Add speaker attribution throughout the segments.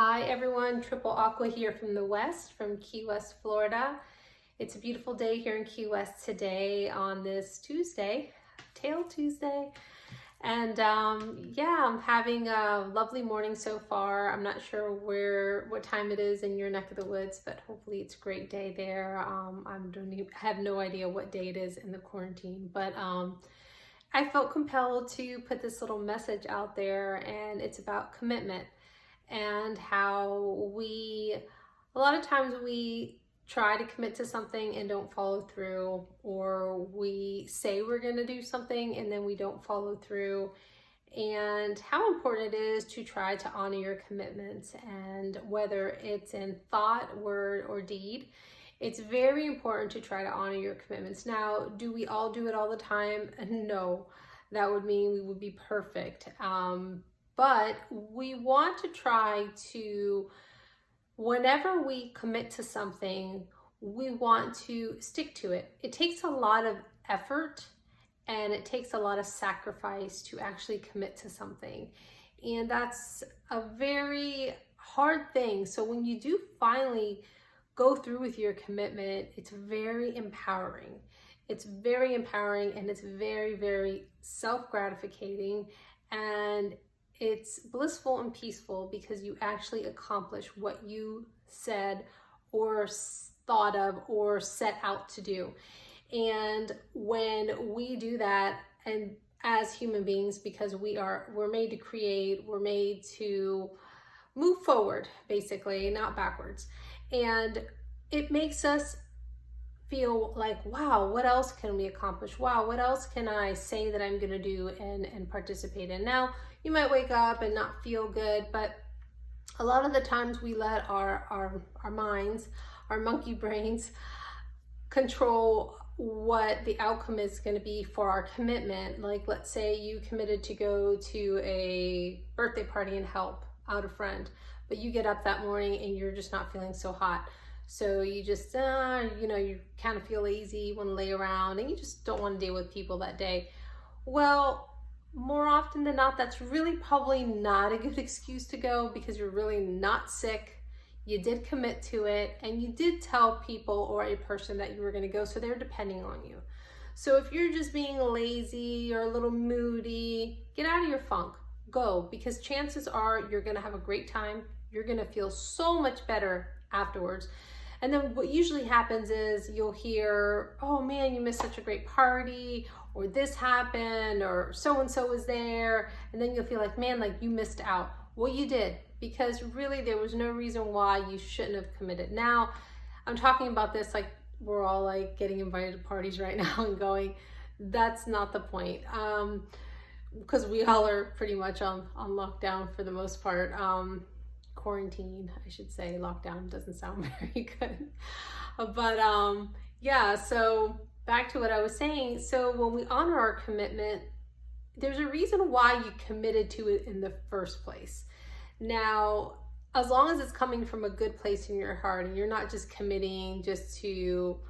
Speaker 1: Hi everyone, Triple Aqua here from the West, from Key West, Florida. It's a beautiful day here in Key West today on this Tuesday, Tail Tuesday. And yeah, I'm having a lovely morning so far. I'm not sure what time it is in your neck of the woods, but hopefully it's a great day there. I have no idea what day it is in the quarantine, but I felt compelled to put this little message out there, and it's about commitment and how a lot of times we try to commit to something and don't follow through, or we say we're going to do something and then we don't follow through, and how important it is to try to honor your commitments. And whether it's in thought, word, or deed, it's very important to try to honor your commitments. Now, do we all do it all the time? No, that would mean we would be perfect. But we want to try to, whenever we commit to something, we want to stick to it. It takes a lot of effort and it takes a lot of sacrifice to actually commit to something. And that's a very hard thing. So when you do finally go through with your commitment, it's very empowering. It's very empowering, and it's very, very self-gratificating, and it's blissful and peaceful because you actually accomplish what you said or thought of or set out to do. And when we do that, and as human beings, because we're made to create, we're made to move forward, basically, not backwards. And it makes us feel like, wow, what else can we accomplish? Wow, what else can I say that I'm going to do and participate in? Now, you might wake up and not feel good, but a lot of the times we let our minds, our monkey brains, control what the outcome is going to be for our commitment. Like, let's say you committed to go to a birthday party and help out a friend, but you get up that morning and you're just not feeling so hot. So you just, you kind of feel lazy, you want to lay around, and you just don't want to deal with people that day. Well, more often than not, that's really probably not a good excuse to go, because you're really not sick. You did commit to it, and you did tell people or a person that you were going to go, so they're depending on you. So if you're just being lazy or a little moody, get out of your funk. Go, because chances are you're going to have a great time. You're going to feel so much better afterwards. And then what usually happens is you'll hear, oh man, you missed such a great party, or this happened, or so-and-so was there. And then you'll feel like, man, like you missed out. Well, you did, because really there was no reason why you shouldn't have committed. Now, I'm talking about this like we're all like getting invited to parties right now and going. That's not the point. Because we all are pretty much on lockdown for the most part. Quarantine, I should say. Lockdown doesn't sound very good. But yeah, so back to what I was saying. So when we honor our commitment, there's a reason why you committed to it in the first place. Now, as long as it's coming from a good place in your heart, and you're not just committing just to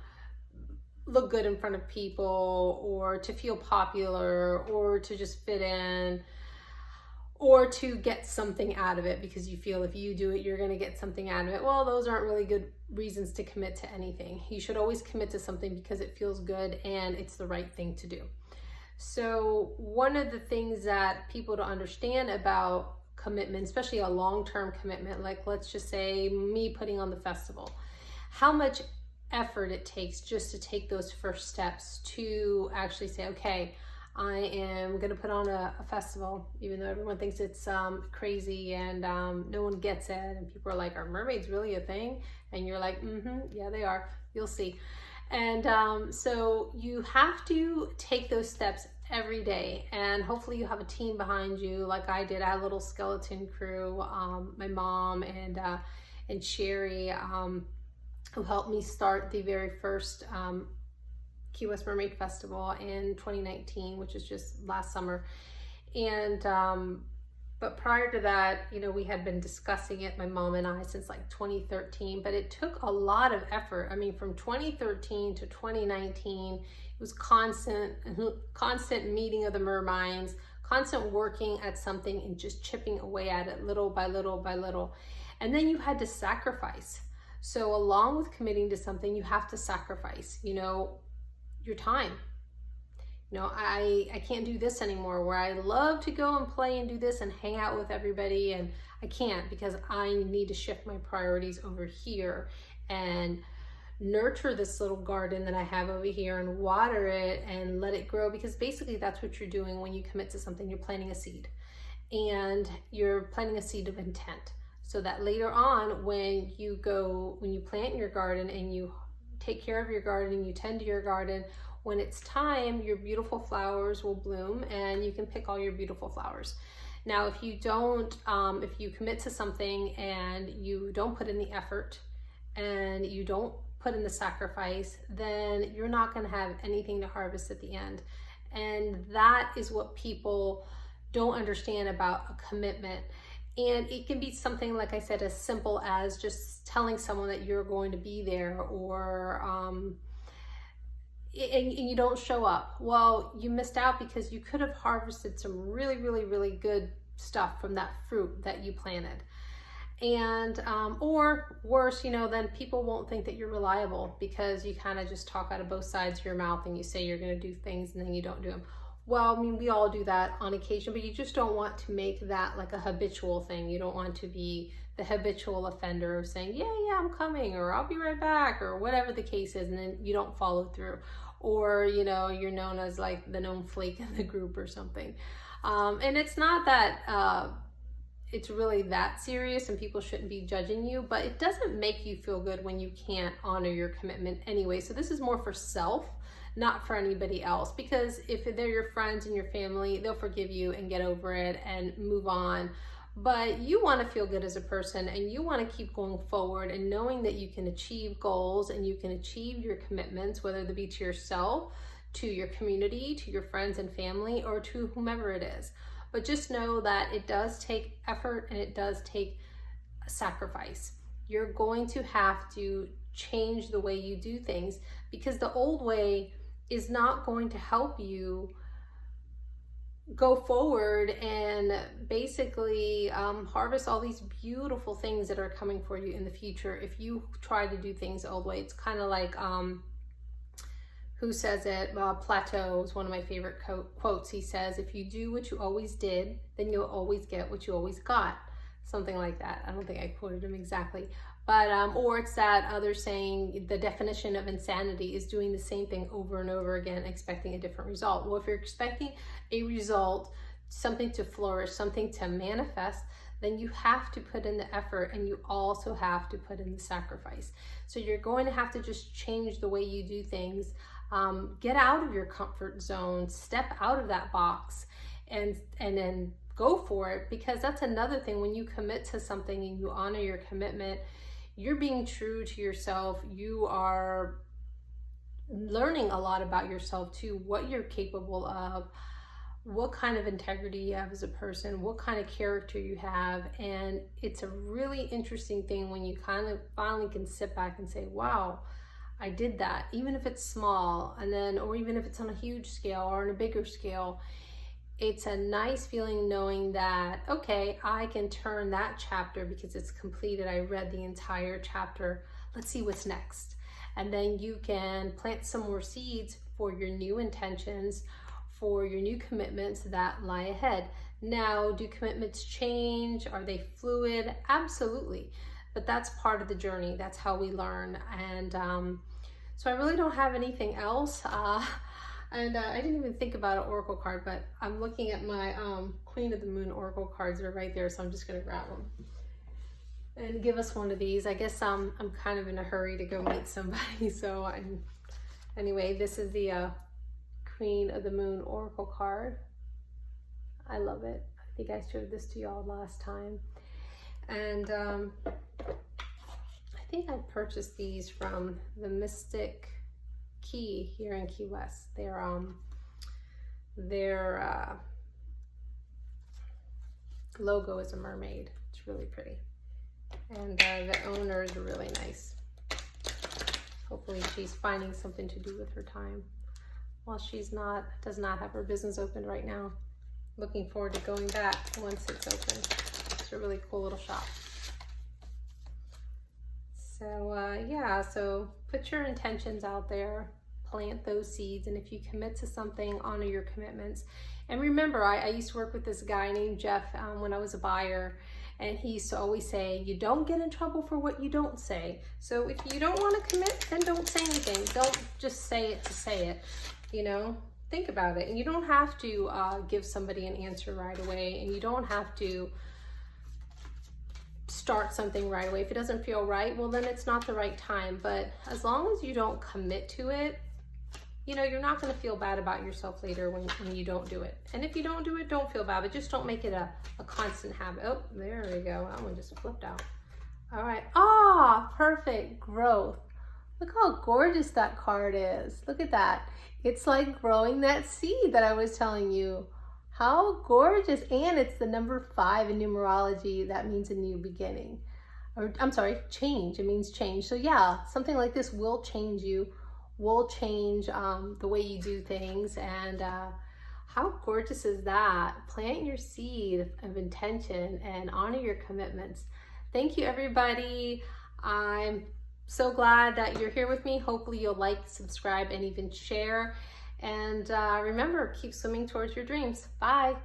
Speaker 1: look good in front of people, or to feel popular, or to just fit in, or to get something out of it because you feel if you do it, you're going to get something out of it. Well, those aren't really good reasons to commit to anything. You should always commit to something because it feels good and it's the right thing to do. So one of the things that people don't understand about commitment, especially a long-term commitment, like let's just say me putting on the festival, how much effort it takes just to take those first steps to actually say, okay, I am going to put on a festival, even though everyone thinks it's crazy and no one gets it. And people are like, are mermaids really a thing? And you're like, yeah, they are. You'll see. And so you have to take those steps every day. And hopefully you have a team behind you like I did. I had a little skeleton crew, my mom and Sherry, who helped me start the very first Key West Mermaid Festival in 2019, which is just last summer. And but prior to that, we had been discussing it, my mom and I, since like 2013, but it took a lot of effort. I mean, from 2013 to 2019, it was constant meeting of the merminds, constant working at something and just chipping away at it little by little by little. And then you had to sacrifice. So along with committing to something, you have to sacrifice, you know, your time. You know, I can't do this anymore, where I love to go and play and do this and hang out with everybody, and I can't because I need to shift my priorities over here and nurture this little garden that I have over here and water it and let it grow, because basically that's what you're doing when you commit to something. You're planting a seed, and you're planting a seed of intent, so that later on when you plant your garden and you take care of your garden and you tend to your garden, when it's time, your beautiful flowers will bloom and you can pick all your beautiful flowers. Now, if you don't, if you commit to something and you don't put in the effort and you don't put in the sacrifice, then you're not going to have anything to harvest at the end. And that is what people don't understand about a commitment. And it can be something, like I said, as simple as just telling someone that you're going to be there, or and you don't show up. Well, you missed out because you could have harvested some really, really, really good stuff from that fruit that you planted. And or worse, you know, then people won't think that you're reliable because you kind of just talk out of both sides of your mouth and you say you're going to do things and then you don't do them. Well, I mean, we all do that on occasion, but you just don't want to make that like a habitual thing. You don't want to be the habitual offender of saying, yeah, I'm coming, or I'll be right back, or whatever the case is, and then you don't follow through. Or, you know, you're known as like the known flake in the group or something. And it's not that it's really that serious and people shouldn't be judging you, but it doesn't make you feel good when you can't honor your commitment anyway. So this is more for self, not for anybody else, because if they're your friends and your family, they'll forgive you and get over it and move on. But you want to feel good as a person, and you want to keep going forward and knowing that you can achieve goals and you can achieve your commitments, whether they be to yourself, to your community, to your friends and family, or to whomever it is. But just know that it does take effort and it does take a sacrifice. You're going to have to change the way you do things, because the old way is not going to help you go forward and basically harvest all these beautiful things that are coming for you in the future if you try to do things the old way. It's kind of like, who says it? Plato is one of my favorite quotes. He says, if you do what you always did, then you'll always get what you always got. Something like that. I don't think I quoted him exactly. But, or it's that other saying, the definition of insanity is doing the same thing over and over again, expecting a different result. Well, if you're expecting a result, something to flourish, something to manifest, then you have to put in the effort, and you also have to put in the sacrifice. So you're going to have to just change the way you do things, get out of your comfort zone, step out of that box, and then go for it, because that's another thing. When you commit to something and you honor your commitment, you're being true to yourself. You are learning a lot about yourself too, what you're capable of, what kind of integrity you have as a person, what kind of character you have. And it's a really interesting thing when you kind of finally can sit back and say, wow, I did that, even if it's small, and then, or even if it's on a huge scale or on a bigger scale. It's a nice feeling knowing that, okay, I can turn that chapter because it's completed. I read the entire chapter. Let's see what's next. And then you can plant some more seeds for your new intentions, for your new commitments that lie ahead. Now, do commitments change? Are they fluid? Absolutely. But that's part of the journey. That's how we learn. And so I really don't have anything else. And I didn't even think about an oracle card, but I'm looking at my Queen of the Moon oracle cards. They're right there, so I'm just going to grab them and give us one of these. I guess I'm kind of in a hurry to go meet somebody. So anyway, this is the Queen of the Moon oracle card. I love it. I think I showed this to y'all last time. And I think I purchased these from the Mystic Key here in Key West. Their logo is a mermaid. It's really pretty, and the owner is really nice. Hopefully she's finding something to do with her time while she's does not have her business open right now. looking forward to going back once it's open. It's a really cool little shop. So yeah, so put your intentions out there, plant those seeds, and if you commit to something, honor your commitments. And remember, I used to work with this guy named Jeff when I was a buyer, and he used to always say, you don't get in trouble for what you don't say. So if you don't want to commit, then don't say anything. Don't just say it to say it, you know? Think about it. And you don't have to give somebody an answer right away, and you don't have to start something right away. If it doesn't feel right, well, then it's not the right time. But as long as you don't commit to it, you know, you're not going to feel bad about yourself later when you don't do it. And if you don't do it, don't feel bad, but just don't make it a constant habit. Oh, there we go. That one just flipped out. All right. Ah, perfect. Growth. Look how gorgeous that card is. Look at that. It's like growing that seed that I was telling you. How gorgeous. And it's the number 5 in numerology. That means a new beginning. Or I'm sorry, change. It means change. So yeah, something like this will change you, will change the way you do things. And how gorgeous is that? Plant your seed of intention and honor your commitments. Thank you, everybody. I'm so glad that you're here with me. Hopefully you'll like, subscribe, and even share. And remember, keep swimming towards your dreams. Bye.